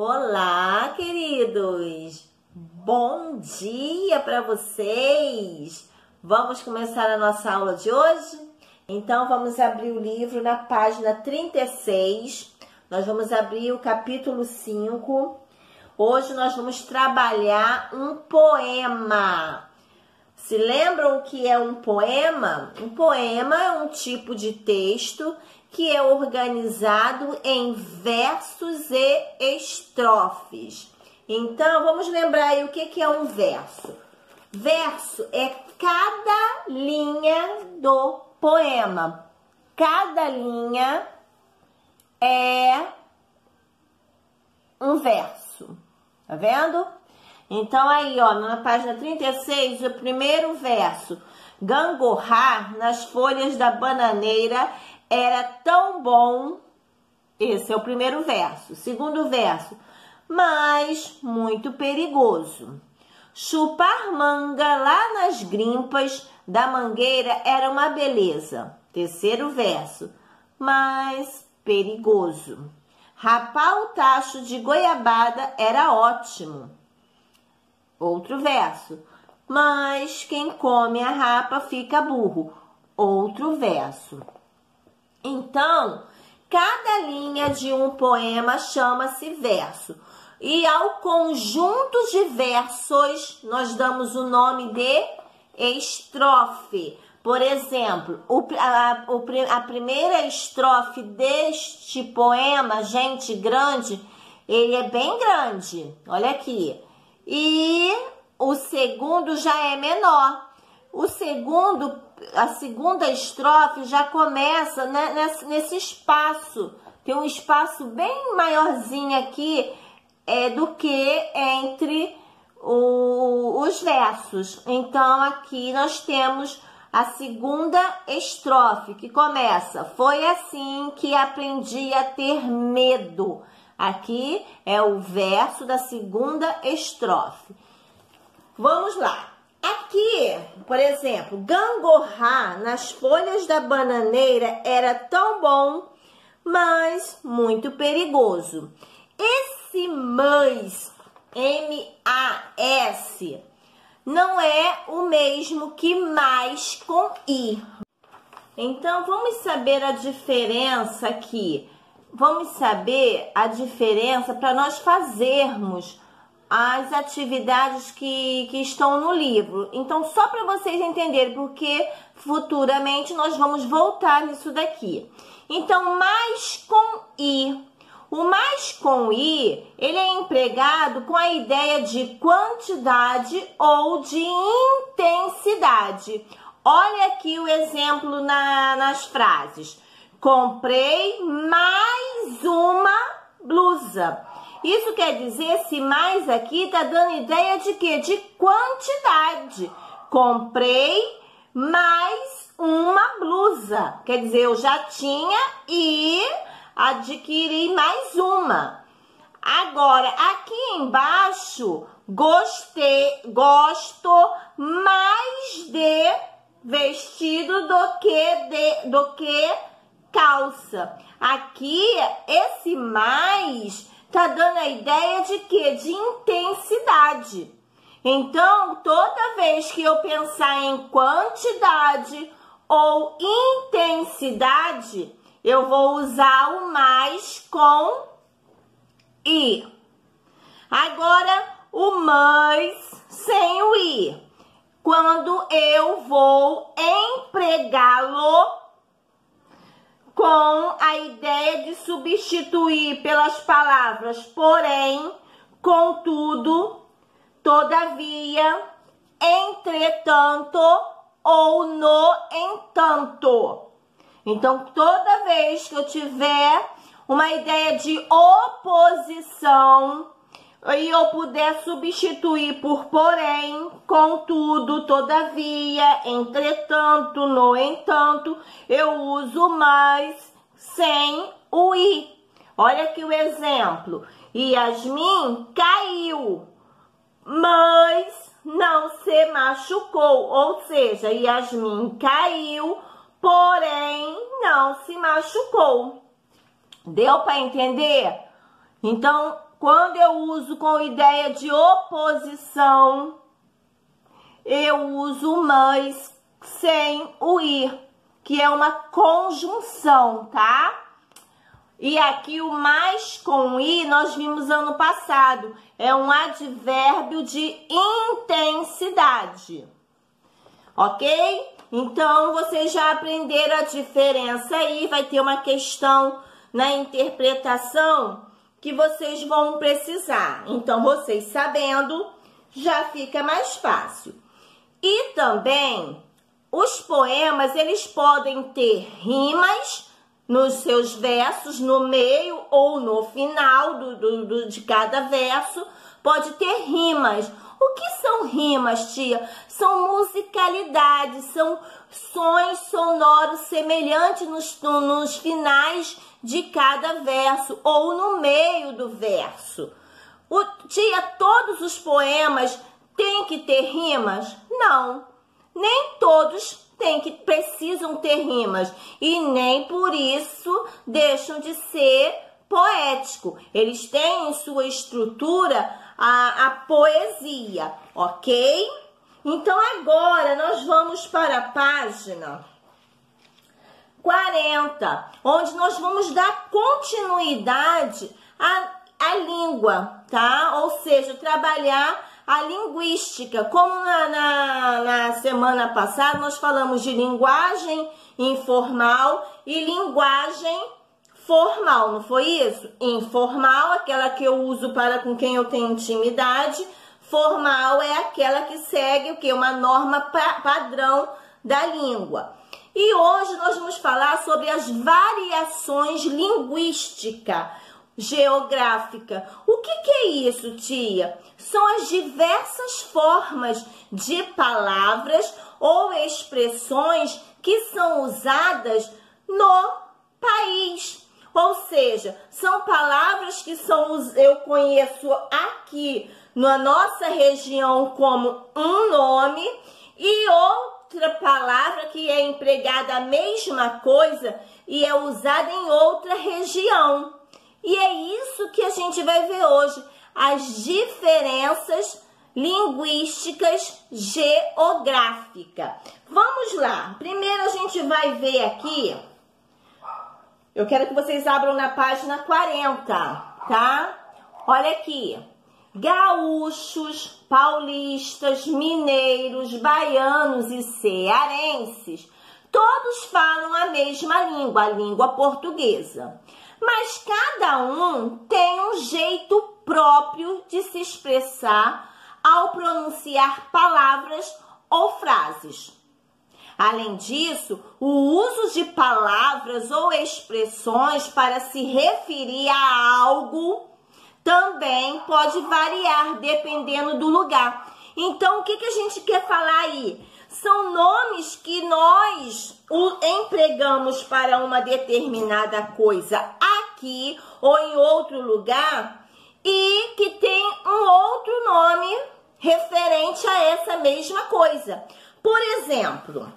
Olá, queridos! Bom dia para vocês! Vamos começar a nossa aula de hoje? Então, vamos abrir o livro na página 36. Nós vamos abrir o capítulo 5. Hoje nós vamos trabalhar um poema. Se lembram o que é um poema? Um poema é um tipo de texto que é organizado em versos e estrofes. Então, vamos lembrar aí o que é um verso. Verso é cada linha do poema. Cada linha é um verso. Tá vendo? Então, aí, ó, na página 36, o primeiro verso. Gangorrar nas folhas da bananeira era tão bom. Esse é o primeiro verso. Segundo verso. Mas muito perigoso. Chupar manga lá nas grimpas da mangueira era uma beleza. Terceiro verso. Mas perigoso. Rapar o tacho de goiabada era ótimo. Outro verso. Mas quem come a rapa fica burro. Outro verso. Então, cada linha de um poema chama-se verso. E ao conjunto de versos, nós damos o nome de estrofe. Por exemplo, a primeira estrofe deste poema, gente, grande, ele é bem grande. Olha aqui. E o segundo já é menor. A segunda estrofe já começa, né, nesse espaço. Tem um espaço bem maiorzinho aqui do que entre os versos. Então, aqui nós temos a segunda estrofe, que começa: foi assim que aprendi a ter medo. Aqui é o verso da segunda estrofe. Vamos lá. Aqui, por exemplo, gangorrar nas folhas da bananeira era tão bom, mas muito perigoso. Esse mas, M-A-S, não é o mesmo que mais com I. Então, vamos saber a diferença aqui. Vamos saber a diferença para nós fazermos as atividades que estão no livro. Então, só para vocês entenderem, porque futuramente nós vamos voltar nisso daqui. Então, mais com I. O mais com I, ele é empregado com a ideia de quantidade ou de intensidade. Olha aqui o exemplo nas frases. Comprei mais uma blusa. Isso quer dizer, esse mais aqui tá dando ideia de quê? De quantidade. Comprei mais uma blusa. Quer dizer, eu já tinha e adquiri mais uma. Agora, aqui embaixo, gosto mais de vestido do que calça. Aqui, esse mais tá dando a ideia de quê? De intensidade. Então, toda vez que eu pensar em quantidade ou intensidade, eu vou usar o mais com I. Agora, o mais sem o I. Quando eu vou empregá-lo com a ideia de substituir pelas palavras porém, contudo, todavia, entretanto ou no entanto. Então, toda vez que eu tiver uma ideia de oposição e eu puder substituir por porém, contudo, todavia, entretanto, no entanto, eu uso mais sem o i. Olha aqui o exemplo. Yasmin caiu, mas não se machucou. Ou seja, Yasmin caiu, porém não se machucou. Deu para entender? Então, quando eu uso com ideia de oposição, eu uso o mas sem o ir, que é uma conjunção, tá? E aqui o mais com i nós vimos ano passado, é um advérbio de intensidade, ok? Então, vocês já aprenderam a diferença aí, vai ter uma questão na interpretação que vocês vão precisar. Então, vocês sabendo, já fica mais fácil. E também, os poemas, eles podem ter rimas nos seus versos, no meio ou no final de cada verso, pode ter rimas. O que são rimas, tia? São musicalidades, são sons sonoros semelhantes nos finais de cada verso ou no meio do verso. Tia, todos os poemas têm que ter rimas? Não, nem todos precisam ter rimas e nem por isso deixam de ser poético. Eles têm em sua estrutura a poesia, ok? Então agora nós vamos para a página 40, onde nós vamos dar continuidade à língua, tá? Ou seja, trabalhar a linguística. Como na semana passada nós falamos de linguagem informal e linguagem formal, não foi isso? Informal, aquela que eu uso para com quem eu tenho intimidade. Formal é aquela que segue o quê? Uma norma padrão da língua. E hoje nós vamos falar sobre as variações linguísticas, geográfica. O que é isso, tia? São as diversas formas de palavras ou expressões que são usadas no país. Ou seja, são palavras que eu conheço aqui na nossa região como um nome e outra palavra que é empregada a mesma coisa e é usada em outra região. E é isso que a gente vai ver hoje, as diferenças linguísticas geográficas. Vamos lá, primeiro a gente vai ver aqui, eu quero que vocês abram na página 40, tá? Olha aqui, gaúchos, paulistas, mineiros, baianos e cearenses, todos falam a mesma língua, a língua portuguesa. Mas cada um tem um jeito próprio de se expressar ao pronunciar palavras ou frases. Além disso, o uso de palavras ou expressões para se referir a algo também pode variar dependendo do lugar. Então, o que a gente quer falar aí? São nomes que nós empregamos para uma determinada coisa aqui ou em outro lugar e que tem um outro nome referente a essa mesma coisa. Por exemplo,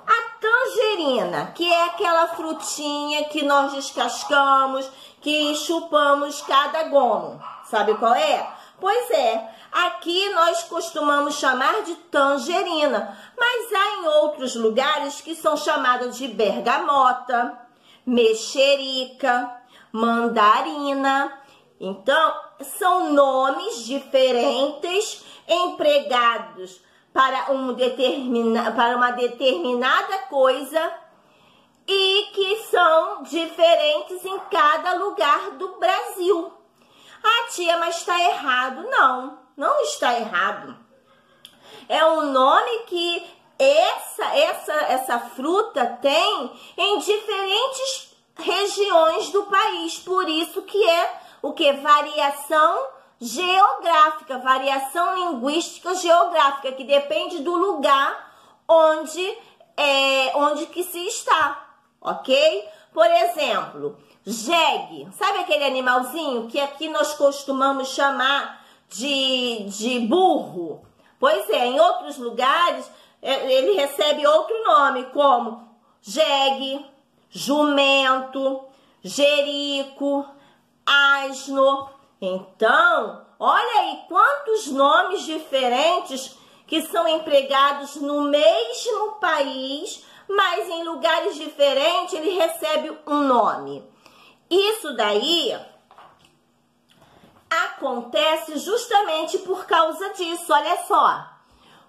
a tangerina, que é aquela frutinha que nós descascamos, que chupamos cada gomo. Sabe qual é? Pois é, aqui nós costumamos chamar de tangerina, mas há em outros lugares que são chamadas de bergamota, mexerica, mandarina. Então, são nomes diferentes empregados para uma determinada coisa e que são diferentes em cada lugar do Brasil. Ah, tia, mas está errado. Não, não está errado. É um nome que essa fruta tem em diferentes regiões do país. Por isso que é o que? Variação geográfica, variação linguística geográfica, que depende do lugar onde que se está, ok? Por exemplo, jegue, sabe aquele animalzinho que aqui nós costumamos chamar de burro? Pois é, em outros lugares ele recebe outro nome, como jegue, jumento, jerico, asno. Então, olha aí quantos nomes diferentes que são empregados no mesmo país, mas em lugares diferentes ele recebe um nome. Isso daí acontece justamente por causa disso, olha só.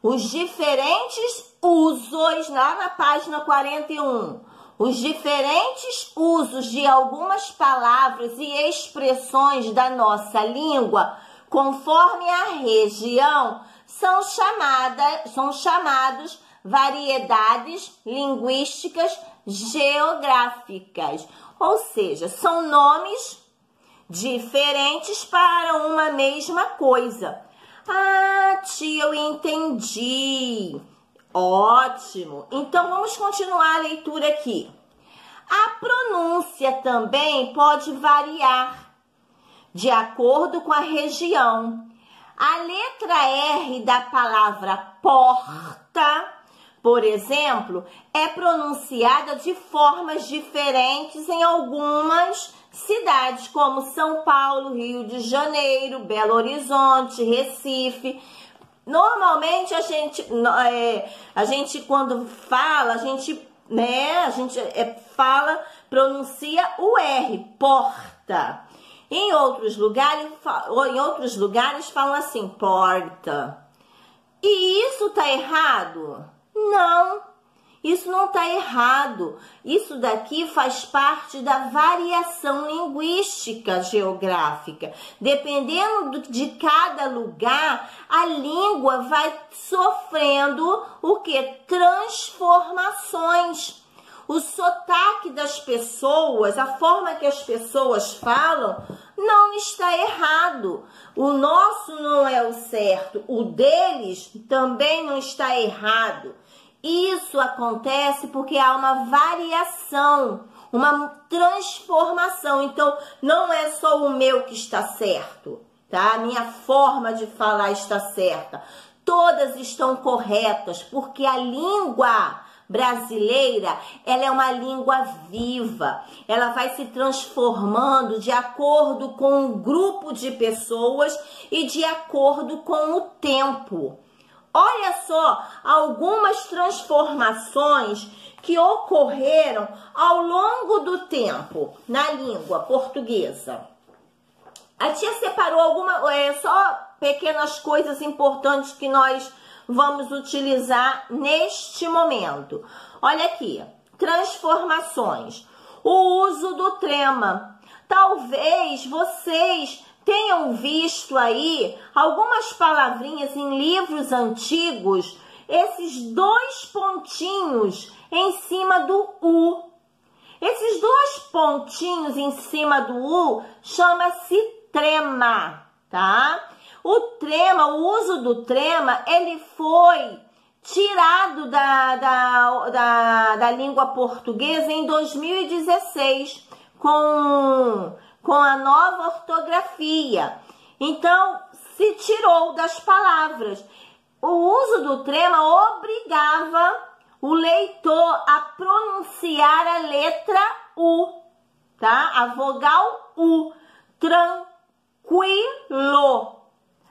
Os diferentes usos, lá na página 41, os diferentes usos de algumas palavras e expressões da nossa língua, conforme a região, são chamados variedades linguísticas geográficas. Ou seja, são nomes diferentes para uma mesma coisa. Ah, tia, eu entendi. Ótimo. Então, vamos continuar a leitura aqui. A pronúncia também pode variar de acordo com a região. A letra R da palavra porta, por exemplo, é pronunciada de formas diferentes em algumas cidades, como São Paulo, Rio de Janeiro, Belo Horizonte, Recife. Normalmente a gente quando fala, a gente pronuncia o R, porta. Em outros lugares falam assim, porta. E isso tá errado? Não, isso não tá errado. Isso daqui faz parte da variação linguística geográfica. Dependendo de cada lugar, a língua vai sofrendo o quê? Transformações. O sotaque das pessoas, a forma que as pessoas falam, não está errado. O nosso não é o certo, o deles também não está errado. Isso acontece porque há uma variação, uma transformação. Então, não é só o meu que está certo, tá? A minha forma de falar está certa. Todas estão corretas, porque a língua brasileira, ela é uma língua viva, ela vai se transformando de acordo com um grupo de pessoas e de acordo com o tempo. Olha só algumas transformações que ocorreram ao longo do tempo na língua portuguesa. A tia separou só pequenas coisas importantes que nós vamos utilizar neste momento. Olha aqui, transformações. O uso do trema. Talvez vocês tenham visto aí algumas palavrinhas em livros antigos, esses dois pontinhos em cima do U. Esses dois pontinhos em cima do U chama-se trema, tá? O uso do trema, ele foi tirado da língua portuguesa em 2016 com a nova ortografia. Então, se tirou das palavras. O uso do trema obrigava o leitor a pronunciar a letra U, tá? A vogal U. Tranquilo.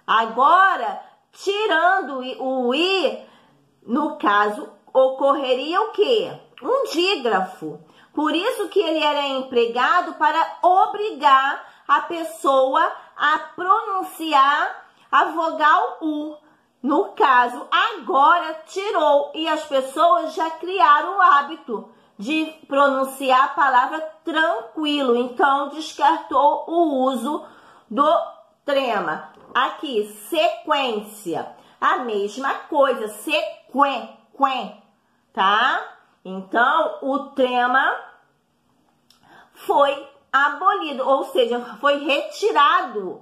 Agora, tirando o I, no caso, ocorreria o quê? Um dígrafo. Por isso que ele era empregado para obrigar a pessoa a pronunciar a vogal U. No caso, agora tirou e as pessoas já criaram o hábito de pronunciar a palavra tranquilo. Então, descartou o uso do trema. Aqui, sequência, a mesma coisa, tá? Então, o trema foi abolido, ou seja, foi retirado,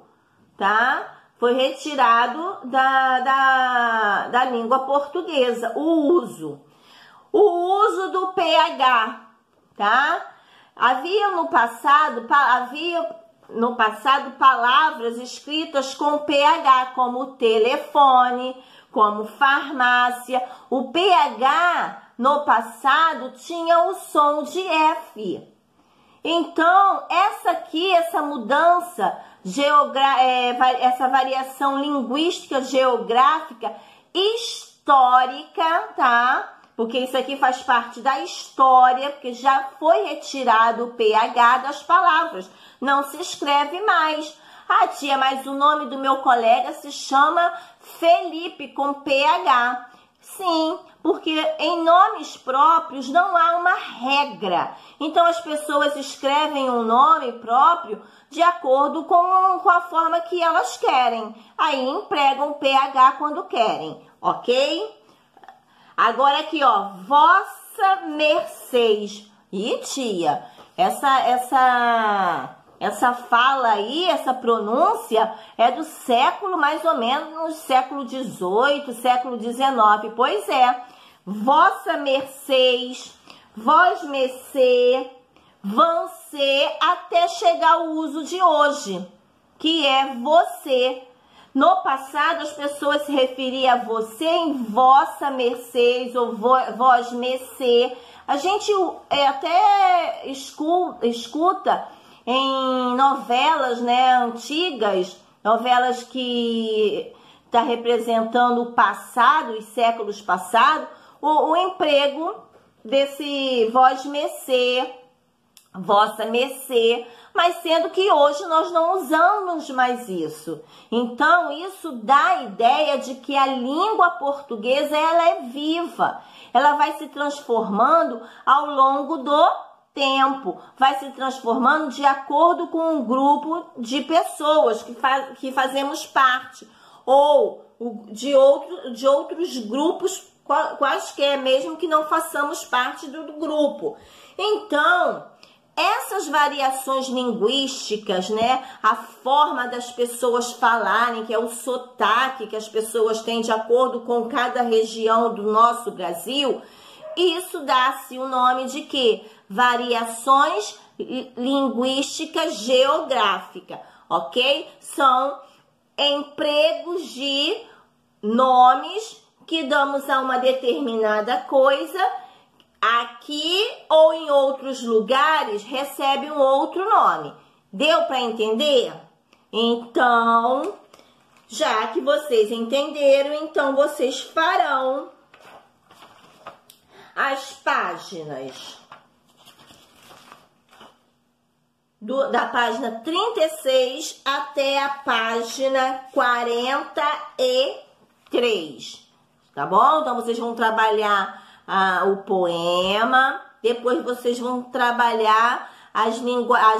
tá? Foi retirado da língua portuguesa, o uso. O uso do PH, tá? Havia no passado palavras escritas com PH, como telefone, como farmácia. O PH no passado tinha o som de F. Então, essa mudança, essa variação linguística geográfica histórica, tá? Porque isso aqui faz parte da história, porque já foi retirado o PH das palavras. Não se escreve mais. Ah, tia, mas o nome do meu colega se chama Felipe, com PH. Sim, porque em nomes próprios não há uma regra. Então, as pessoas escrevem um nome próprio de acordo com a forma que elas querem. Aí, empregam PH quando querem, ok? Agora aqui, ó, Vossa Mercês. Ih, tia, essa fala aí, essa pronúncia é do século, mais ou menos, século XVIII, século XIX. Pois é, Vossa Mercês, Vós Mercê, vão ser até chegar ao uso de hoje, que é você. No passado, as pessoas se referiam a você em Vossa Mercês ou Vós Mercê. A gente até escuta em novelas, né, antigas, novelas que tá representando o passado, os séculos passados, o emprego desse Vós Mercê, Vossa Mercê, mas sendo que hoje nós não usamos mais isso. Então, isso dá a ideia de que a língua portuguesa, ela é viva. Ela vai se transformando ao longo do tempo, vai se transformando de acordo com um grupo de pessoas que fazemos parte, ou de outros grupos quaisquer, mesmo que não façamos parte do grupo. Então, essas variações linguísticas, né, a forma das pessoas falarem, que é o sotaque que as pessoas têm de acordo com cada região do nosso Brasil, isso dá-se o nome de quê? Variações linguísticas geográficas, ok? São empregos de nomes que damos a uma determinada coisa. Aqui ou em outros lugares recebe um outro nome. Deu para entender? Então, já que vocês entenderam, então vocês farão as páginas da página 36 até a página 43, tá bom? Então, vocês vão trabalhar o poema, depois vocês vão trabalhar as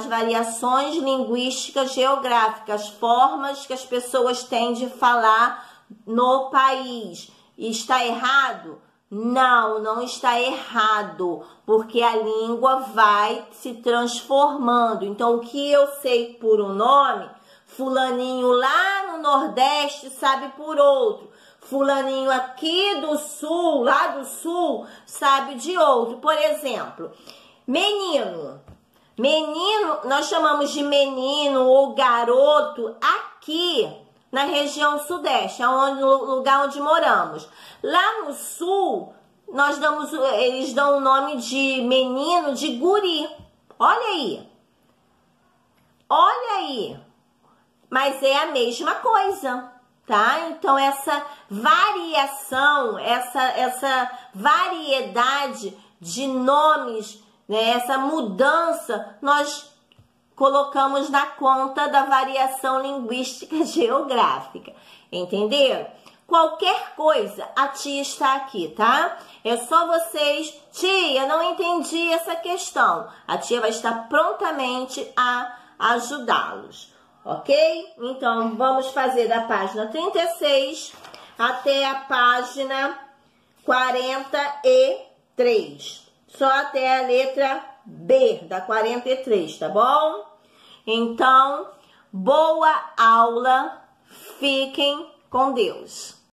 variações linguísticas geográficas, formas que as pessoas têm de falar no país. Está errado? Não, não está errado, porque a língua vai se transformando. Então, o que eu sei por um nome, fulaninho lá no Nordeste sabe por outro. Fulaninho aqui do Sul, lá do Sul, sabe de outro. Por exemplo, menino. Menino, nós chamamos de menino ou garoto aqui na região Sudeste, no lugar onde moramos. Lá no Sul, eles dão o nome de menino de guri. Olha aí. Olha aí. Mas é a mesma coisa. Tá? Então, essa variação, essa variedade de nomes, né, essa mudança, nós colocamos na conta da variação linguística geográfica. Entenderam? Qualquer coisa, a tia está aqui, tá? É só vocês... Tia, não entendi essa questão. A tia vai estar prontamente a ajudá-los. Ok? Então, vamos fazer da página 36 até a página 43. Só até a letra B da 43, tá bom? Então, boa aula. Fiquem com Deus.